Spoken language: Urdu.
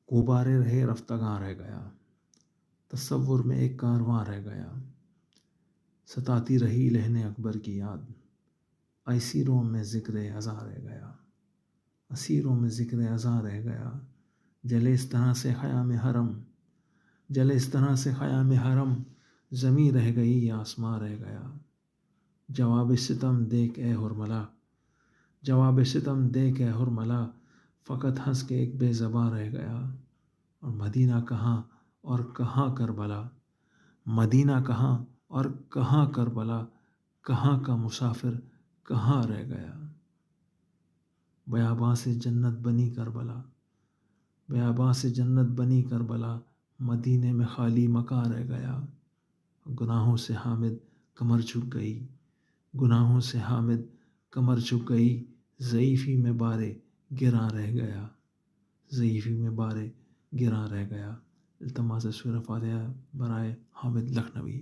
غبارے رہے رفتگاں رہ گیا، تصور میں ایک کارواں رہ گیا، ستاتی رہی لہن اکبر کی یاد، اسیروں میں ذکر ازاں رہ گیا، اسیروں میں ذکر ازاں رہ گیا، جلے اس طرح سے خیام حرم، جلے اس طرح سے خیام حرم، زمیں رہ گئی یا آسماں رہ گیا، جواب ستم دیکھ اے حرملا، جواب ستم دیکھ اے حرملا، فقط ہنس کے ایک بے زباں رہ گیا، اور مدینہ کہاں اور کہاں کربلا، مدینہ کہاں اور کہاں کربلا، کہاں کا مسافر کہاں رہ گیا، بیاباں سے جنت بنی کربلا، بیاباں سے جنت بنی کربلا، مدینے میں خالی مکاں رہ گیا، گناہوں سے حامد کمر جھک گئی، گناہوں سے حامد کمر جھک گئی، ضعیفی میں بارے گراں رہ گیا، ضعیفی میں بارے گراں رہ گیا۔ التماس سورہ فاتحہ برائے حامد لکھنوی۔